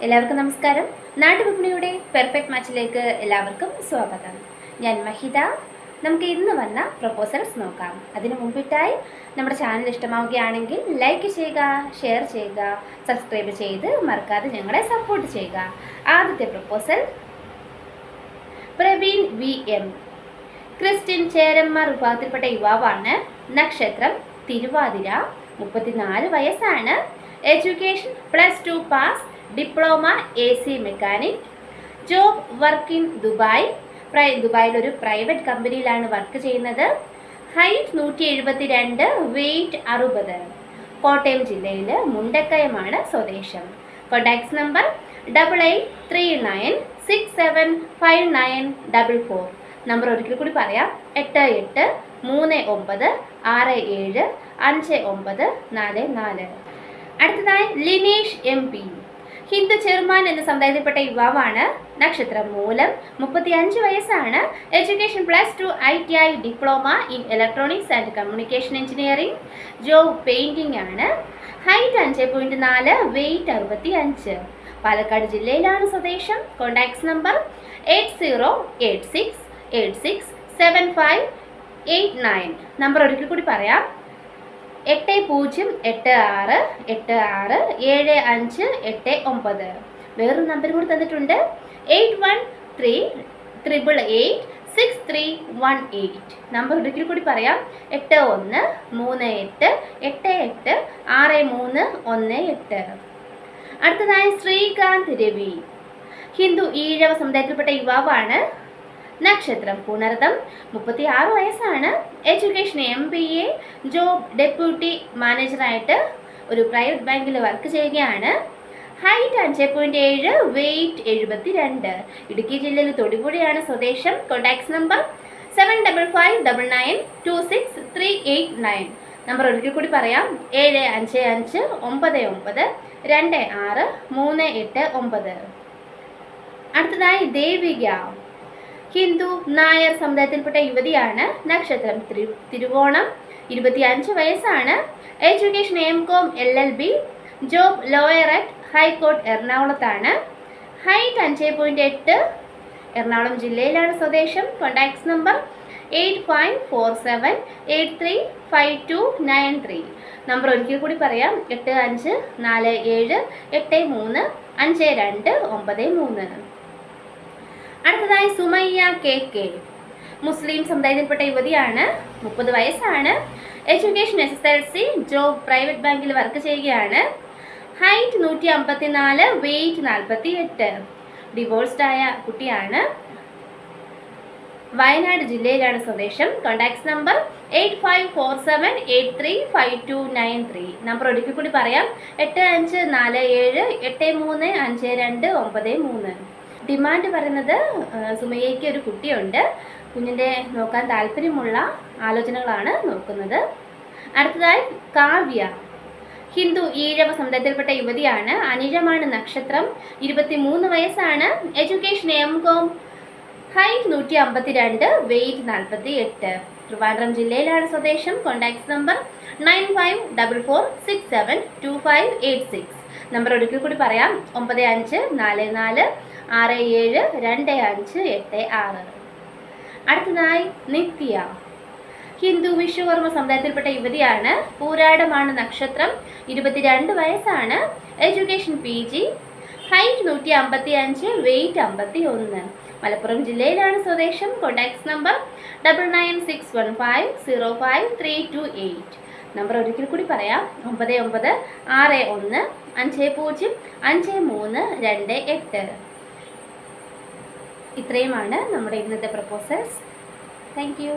എല്ലാവർക്കും നമസ്കാരം. നാട്ടുവിപണിയുടെ പെർഫെക്റ്റ് മാച്ചിലേക്ക് എല്ലാവർക്കും സ്വാഗതം. ഞാൻ മഹിത. നമുക്ക് ഇന്ന് വന്ന പ്രപ്പോസൽസ് നോക്കാം. അതിനു മുമ്പിട്ടായി നമ്മുടെ ചാനൽ ഇഷ്ടമാവുകയാണെങ്കിൽ ലൈക്ക് ചെയ്യുക, ഷെയർ ചെയ്യുക, സബ്സ്ക്രൈബ് ചെയ്ത് മറക്കാതെ ഞങ്ങളെ സപ്പോർട്ട് ചെയ്യുക. ആദ്യത്തെ പ്രപ്പോസൽ പ്രവീൺ VM. ക്രിസ്ത്യൻ ചേരന്മാർ വിഭാഗത്തിൽപ്പെട്ട യുവാവാണ്. നക്ഷത്രം തിരുവാതിര. 34 വയസ്സാണ്. Education +2 pass, diploma AC mechanic. Job work in Dubai. ദുബായിലൊരു പ്രൈവറ്റ് കമ്പനിയിലാണ് വർക്ക് ചെയ്യുന്നത്. Height 172, weight 60. കോട്ടയം ജില്ലയിൽ മുണ്ടക്കയമാണ് സ്വദേശം. Contacts number 8839675944. നമ്പർ ഒരിക്കൽ കൂടി പറയാം: 8839675944. അടുത്തതായി ലിനേഷ് MP. ഹിന്ദു ചെറുമാൻ എന്ന സമുദായത്തിൽപ്പെട്ട യുവാവാണ്. നക്ഷത്രം മൂലം. 35 വയസ്സാണ്. Education +2 ITI, diploma in electronics and communication engineering. Job painting ആണ്. Height 5.4, weight 65. പാലക്കാട് ജില്ലയിലാണ് സ്വദേശം. Contacts number 8086867589. നമ്പർ ഒരിക്കൽ കൂടി പറയാം: 8086867589. വേറൊരു നമ്പർ കൂടി തന്നിട്ടുണ്ട്: 8138886318. നമ്പർ ഒരിക്കൽ കൂടി പറയാം: 8138886318. അടുത്തതായി ശ്രീകാന്ത് രവി. ഹിന്ദു ഈഴവ സമുദായത്തിൽപ്പെട്ട യുവാവാണ്. നക്ഷത്രം പുണർതം. 36 വയസ്സാണ്. Education MBA. ജോബ് ഡെപ്യൂട്ടി മാനേജറായിട്ട് ഒരു പ്രൈവറ്റ് ബാങ്കിൽ വർക്ക് ചെയ്യുകയാണ്. Height 5.7, weight 72. ഇടുക്കി ജില്ലയിൽ തൊടുപുഴയാണ് സ്വദേശം. Contacts number 7559263889. നമ്പർ ഒരിക്കൽ കൂടി പറയാം: 7559926389. അടുത്തതായി ദേവിക. ഹിന്ദു നായർ സമുദായത്തിൽപ്പെട്ട യുവതിയാണ്. നക്ഷത്രം തിരുവോണം. 25 വയസ്സാണ്. Education MCom LLB. Job lawyer at high court എറണാകുളത്താണ്. ഹൈറ്റ് 5.8. എറണാകുളം ജില്ലയിലാണ് സ്വദേശം. Contacts number 8547835293. നമ്പർ ഒരിക്കൽ കൂടി പറയാം: 8547835293. അടുത്തതായി സുമയ്യ KK. മുസ്ലിം സമുദായത്തിൽപ്പെട്ട യുവതിയാണ്. 30 വയസ്സാണ്. Education SSLC. ജോബ് പ്രൈവറ്റ് ബാങ്കിൽ വർക്ക് ചെയ്യുകയാണ്. Height 154, weight 48. ഡിവോഴ്സ്ഡ് ആയ കുട്ടിയാണ്. വയനാട് ജില്ലയിലാണ് സ്വദേശം. Contacts number 8547835293. നമ്പർ ഒരിക്കൽ കൂടി പറയാം: 8547835293. ഡിമാൻഡ് പറയുന്നത് സുമയ്യയ്ക്ക് ഒരു കുട്ടിയുണ്ട്. കുഞ്ഞിൻ്റെ നോക്കാൻ താല്പര്യമുള്ള ആലോചനകളാണ് നോക്കുന്നത്. അടുത്തതായി കാവ്യ. ഹിന്ദു ഈഴവ സമുദായത്തിൽപ്പെട്ട യുവതിയാണ്. അനിഴമാണ് നക്ഷത്രം. 23 വയസ്സാണ്. Education MCom. Height 152, weight 48. Trivandrum ജില്ലയിലാണ് സ്വദേശം. Contacts number 9544672586. നമ്പർ ഒരിക്കൽ കൂടി പറയാം: 9544672586. അടുത്തതായി നിത്യ. ഹിന്ദു വിശ്വകർമ്മ സമുദായത്തിൽപ്പെട്ട യുവതിയാണ്. പൂരാടമാണ് നക്ഷത്രം. 22 വയസ്സാണ്. Education PG. Height 155, weight 51. Malappuram ജില്ലയിലാണ് സ്വദേശം. Contacts number 9961505328. നമ്പർ ഒരിക്കൽ കൂടി പറയാം: 9961505328. ഇത്രയുമാണ് നമ്മുടെ ഇന്നത്തെ പ്രപ്പോസൽസ്. Thank you.